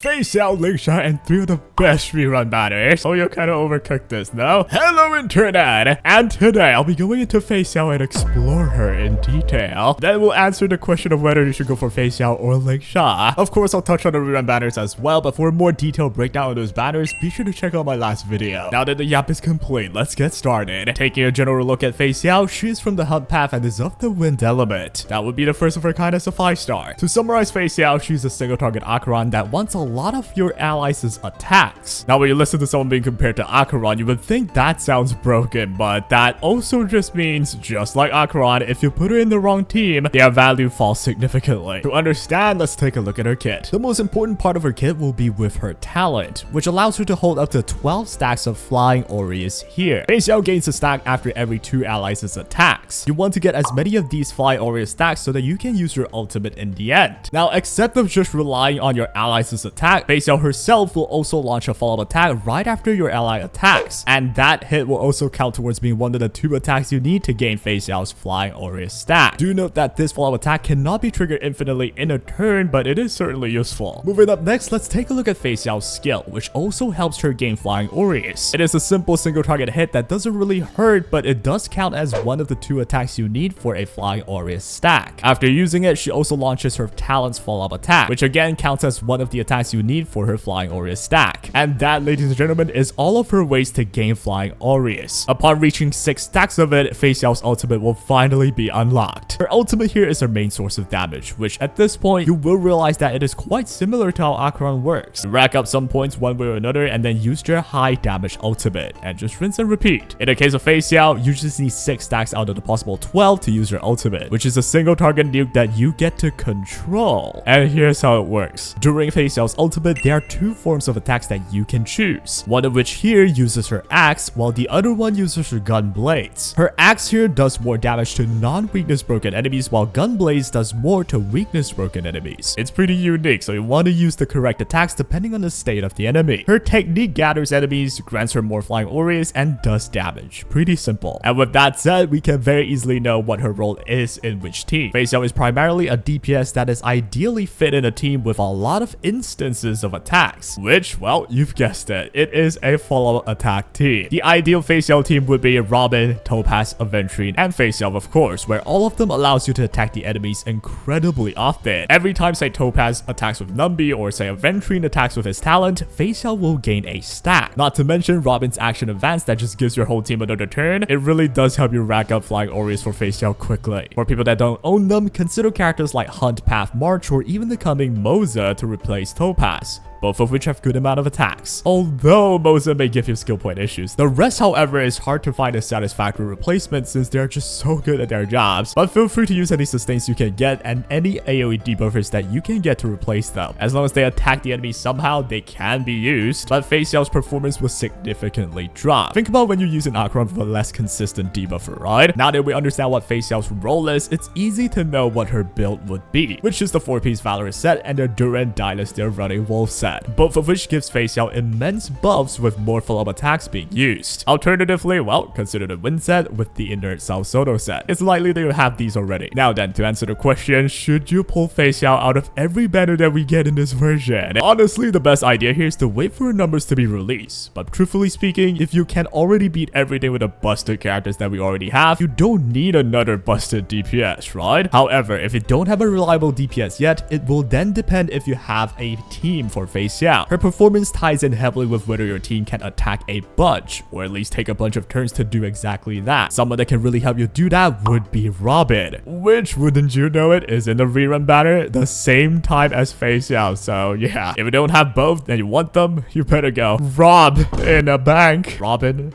Feixiao, Lingsha, and 3 of the best rerun banners. Oh, you kind of overcooked this, no? Hello, internet! And today, I'll be going into Feixiao and explore her in detail. Then we'll answer the question of whether you should go for Feixiao or Lingsha. Of course, I'll touch on the rerun banners as well, but for a more detailed breakdown of those banners, be sure to check out my last video. Now that the yap is complete, let's get started. Taking a general look at Feixiao, she is from the Hunt path and is of the wind element. That would be the first of her kind as a 5-star. To summarize Feixiao, she's a single target Acheron that wants a lot of your allies' attacks. Now when you listen to someone being compared to Acheron, you would think that sounds broken, but that also just means, just like Acheron, if you put her in the wrong team, their value falls significantly. To understand, let's take a look at her kit. The most important part of her kit will be with her talent, which allows her to hold up to 12 stacks of Flying Aureus here. Feixiao gains a stack after every 2 allies' attacks. You want to get as many of these Flying Aureus stacks so that you can use your ultimate in the end. Now, except of just relying on your allies' attack, Feixiao herself will also launch a follow-up attack right after your ally attacks, and that hit will also count towards being one of the 2 attacks you need to gain Feixiao's Flying Aureus stack. Do note that this follow-up attack cannot be triggered infinitely in a turn, but it is certainly useful. Moving up next, let's take a look at Feixiao's skill, which also helps her gain Flying Aureus. It is a simple single target hit that doesn't really hurt, but it does count as one of the 2 attacks you need for a Flying Aureus stack. After using it, she also launches her talent's follow-up attack, which again counts as one of the attacks you need for her Flying Aureus stack. And that, ladies and gentlemen, is all of her ways to gain Flying Aureus. Upon reaching 6 stacks of it, Feixiao's ultimate will finally be unlocked. Her ultimate here is her main source of damage, which at this point, you will realize that it is quite similar to how Acheron works. You rack up some points one way or another and then use your high damage ultimate, and just rinse and repeat. In the case of Feixiao, you just need 6 stacks out of the possible 12 to use your ultimate, which is a single target nuke that you get to control. And here's how it works. During Feixiao's ultimate, there are 2 forms of attacks that you can choose, one of which here uses her axe, while the other one uses her gun blades. Her axe here does more damage to non-weakness broken enemies, while gun blades does more to weakness broken enemies. It's pretty unique, so you want to use the correct attacks depending on the state of the enemy. Her technique gathers enemies, grants her more Flying Aureus, and does damage. Pretty simple. And with that said, we can very easily know what her role is in which team. Feixiao is primarily a DPS that is ideally fit in a team with a lot of instances of attacks, which, well, you've guessed it, it is a follow-up attack team. The ideal Feixiao team would be Robin, Topaz, Aventrine, and Feixiao, of course, where all of them allows you to attack the enemies incredibly often. Every time, say, Topaz attacks with Numbi, or say Aventrine attacks with his talent, Feixiao will gain a stack. Not to mention Robin's action advance that just gives your whole team another turn. It really does help you rack up Flying Aureus for Feixiao quickly. For people that don't own them, consider characters like Hunt, Path, March, or even the coming Moze to replace Topaz, both of which have good amount of attacks. Although Moze may give you skill point issues. The rest, however, is hard to find a satisfactory replacement since they're just so good at their jobs. But feel free to use any sustains you can get and any AoE debuffers that you can get to replace them. As long as they attack the enemy somehow, they can be used, but Feixiao's performance will significantly drop. Think about when you use an Acheron with a less consistent debuffer, right? Now that we understand what Feixiao's role is, it's easy to know what her build would be, which is the 4-piece Valorous set and the Duran Dynasty Running Wolf set, both of which gives Feixiao immense buffs with more follow-up attacks being used. Alternatively, well, consider the Wind set with the Inert Sao Soto set. It's likely that you have these already. Now then, to answer the question, should you pull Feixiao out of every banner that we get in this version? Honestly, the best idea here is to wait for her numbers to be released. But truthfully speaking, if you can already beat everything with the busted characters that we already have, you don't need another busted DPS, right? However, if you don't have a reliable DPS yet, it will then depend if you have a team for Feixiao. Her performance ties in heavily with whether your team can attack a bunch, or at least take a bunch of turns to do exactly that. Someone that can really help you do that would be Robin, which, wouldn't you know it, is in the rerun banner the same time as Feixiao. So yeah, if you don't have both and you want them, you better go rob in a bank. Robin.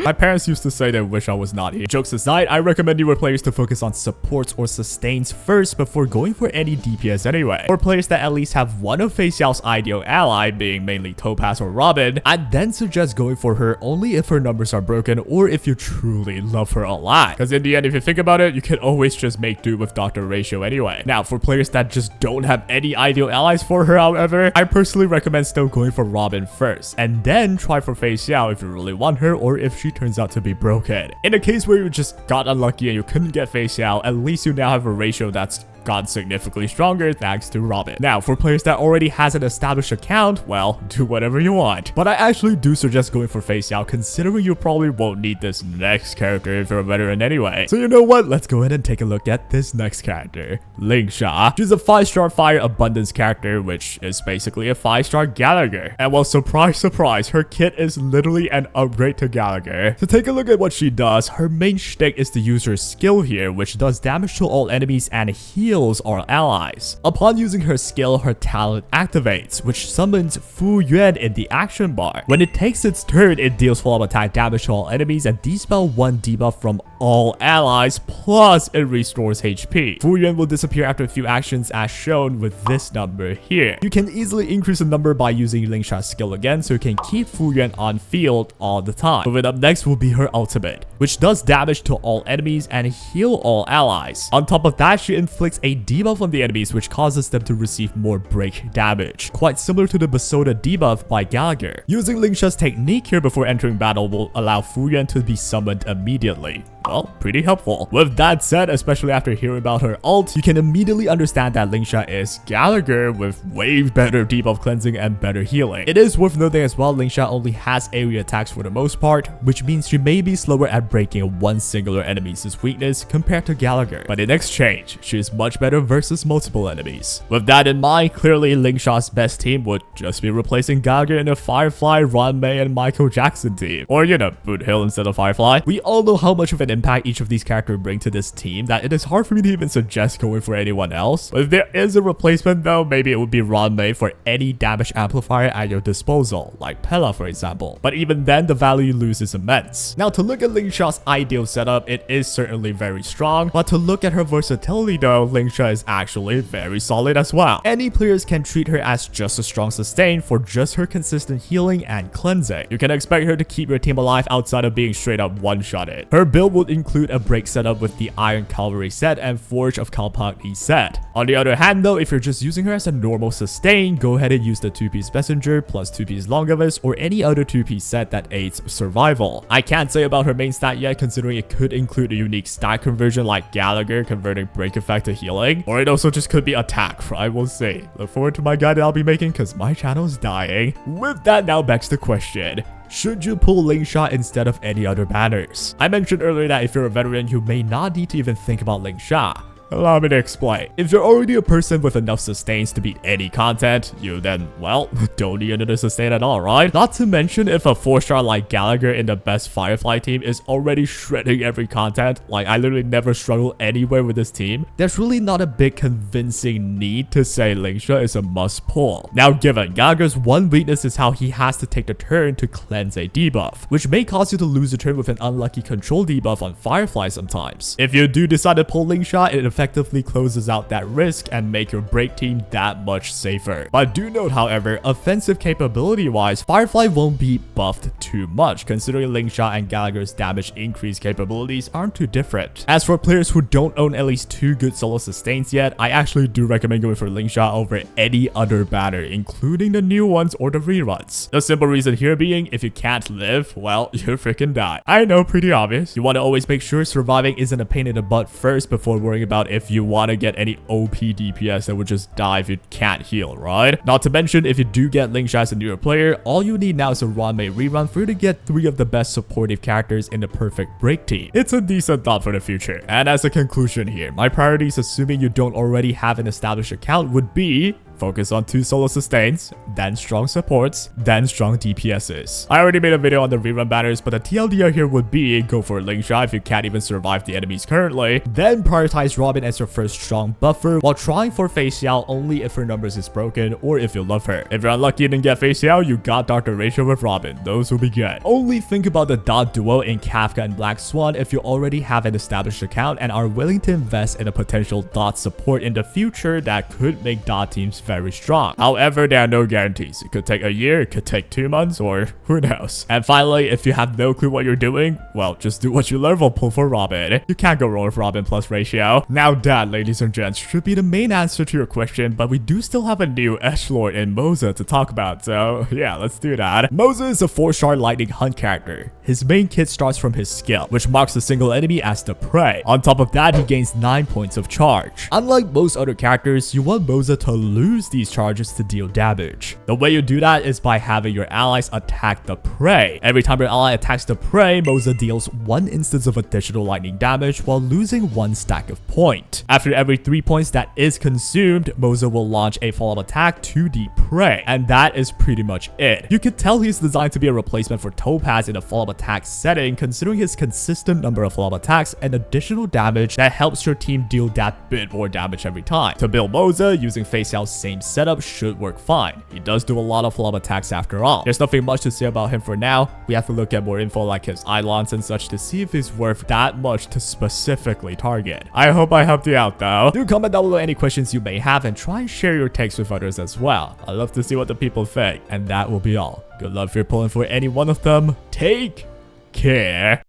My parents used to say they wish I was not here. Jokes aside, I recommend newer players to focus on supports or sustains first before going for any DPS anyway. Or players that at least have one of Feixiao's ideal ally, being mainly Topaz or Robin, I'd then suggest going for her only if her numbers are broken or if you truly love her a lot. Because in the end, if you think about it, you can always just make do with Dr. Ratio anyway. Now, for players that just don't have any ideal allies for her, however, I personally recommend still going for Robin first, and then try for Feixiao if you really want her, or if she turns out to be broken. In a case where you just got unlucky and you couldn't get Feixiao, at least you now have a ratio that's got significantly stronger thanks to Robin. Now, for players that already has an established account, well, do whatever you want. But I actually do suggest going for Feixiao, considering you probably won't need this next character if you're a veteran anyway. So you know what? Let's go ahead and take a look at this next character, Lingsha. She's a 5-star fire abundance character, which is basically a 5-star Gallagher. And well, surprise, surprise, her kit is literally an upgrade to Gallagher. To take a look at what she does, her main shtick is to use her skill here, which does damage to all enemies and heals all allies. Upon using her skill, her talent activates, which summons Fu Yuan in the action bar. When it takes its turn, it deals full-up attack damage to all enemies and dispel 1 debuff from all allies, plus it restores HP. Fu Yuan will disappear after a few actions as shown with this number here. You can easily increase the number by using Lingsha's skill again, so you can keep Fu Yuan on field all the time. Moving up next will be her ultimate, which does damage to all enemies and heal all allies. On top of that, she inflicts a debuff on the enemies, which causes them to receive more break damage, quite similar to the Basoda debuff by Gallagher. Using Lingsha's technique here before entering battle will allow Fu Yuan to be summoned immediately. Well, pretty helpful. With that said, especially after hearing about her ult, you can immediately understand that Lingsha is Gallagher with way better debuff cleansing and better healing. It is worth noting as well, Lingsha only has area attacks for the most part, which means she may be slower at breaking one singular enemy's weakness compared to Gallagher. But in exchange, she is much better versus multiple enemies. With that in mind, clearly Lingsha's best team would just be replacing Gallagher in a Firefly, Ranmei, and Michael Jackson team. Or, you know, Boot Hill instead of Firefly. We all know how much of an impact each of these characters bring to this team that it is hard for me to even suggest going for anyone else. But if there is a replacement though, maybe it would be Ranmei for any damage amplifier at your disposal, like Pella for example. But even then, the value you lose is immense. Now, to look at Lingsha's ideal setup, it is certainly very strong, but to look at her versatility though, Lingsha is actually very solid as well. Any players can treat her as just a strong sustain for just her consistent healing and cleansing. You can expect her to keep your team alive outside of being straight up one-shotted. Her build would include a break setup with the Iron Cavalry set and Forge of Kalpakni set. On the other hand though, if you're just using her as a normal sustain, go ahead and use the 2-piece Messenger plus 2-piece Longavus or any other 2-piece set that aids survival. I can't say about her main stat yet, considering it could include a unique stat conversion like Gallagher converting break effect to healing, or it also just could be attack, I will say. Look forward to my guide that I'll be making because my channel is dying. With that, now begs the question, should you pull Lingsha instead of any other banners? I mentioned earlier that if you're a veteran, you may not need to even think about Lingsha. Allow me to explain. If you're already a person with enough sustains to beat any content, you then, well, don't need another sustain at all, right? Not to mention if a 4-star like Gallagher in the best Firefly team is already shredding every content, like I literally never struggle anywhere with this team, there's really not a big convincing need to say Lingsha is a must pull. Now given, Gallagher's one weakness is how he has to take the turn to cleanse a debuff, which may cause you to lose a turn with an unlucky control debuff on Firefly sometimes. If you do decide to pull Lingsha, it effectively closes out that risk and make your break team that much safer. But do note, however, offensive capability wise, Firefly won't be buffed too much, considering Lingsha and Gallagher's damage increase capabilities aren't too different. As for players who don't own at least 2 good solo sustains yet, I actually do recommend going for Lingsha over any other banner, including the new ones or the reruns. The simple reason here being, if you can't live, well, you freaking die. I know, pretty obvious. You want to always make sure surviving isn't a pain in the butt first before worrying about if you want to get any OP DPS that would just die if you can't heal, right? Not to mention, if you do get Lingsha as a newer player, all you need now is a Ranmei rerun for you to get 3 of the best supportive characters in the perfect break team. It's a decent thought for the future. And as a conclusion here, my priorities, assuming you don't already have an established account, would be focus on 2 solo sustains, then strong supports, then strong DPSs. I already made a video on the rerun banners, but the TLDR here would be go for Lingsha if you can't even survive the enemies currently, then prioritize Robin as your first strong buffer while trying for Feixiao only if her numbers is broken or if you love her. If you're unlucky and didn't get Feixiao, you got Dr. Rachel with Robin. Those will be good. Only think about the dot duo in Kafka and blackswan if you already have an established account and are willing to invest in a potential dot support in the future that could make dot teams very strong. However, there are no guarantees. It could take a year, it could take 2 months, or who knows. And finally, if you have no clue what you're doing, well, just do what you learn while pull for Robin. You can't go wrong with Robin plus Feixiao. Now that, ladies and gents, should be the main answer to your question, but we do still have a new edgelord in Moze to talk about, so yeah, let's do that. Moze is a 4-star lightning hunt character. His main kit starts from his skill, which marks a single enemy as the prey. On top of that, he gains 9 points of charge. Unlike most other characters, you want Moze to lose these charges to deal damage. The way you do that is by having your allies attack the prey. Every time your ally attacks the prey, Moze deals 1 instance of additional lightning damage while losing 1 stack of point. After every 3 points that is consumed, Moze will launch a follow-up attack to the prey, and that is pretty much it. You could tell he's designed to be a replacement for Topaz in a follow-up attack setting, considering his consistent number of follow-up attacks and additional damage that helps your team deal that bit more damage every time. To build Moze, using Feixiao's same setup should work fine. He does do a lot of follow-up attacks after all. There's nothing much to say about him for now. We have to look at more info like his Eidolons and such to see if he's worth that much to specifically target. I hope I helped you out though. Do comment down below any questions you may have and try and share your takes with others as well. I'd love to see what the people think. And that will be all. Good luck if you're pulling for any one of them. Take care.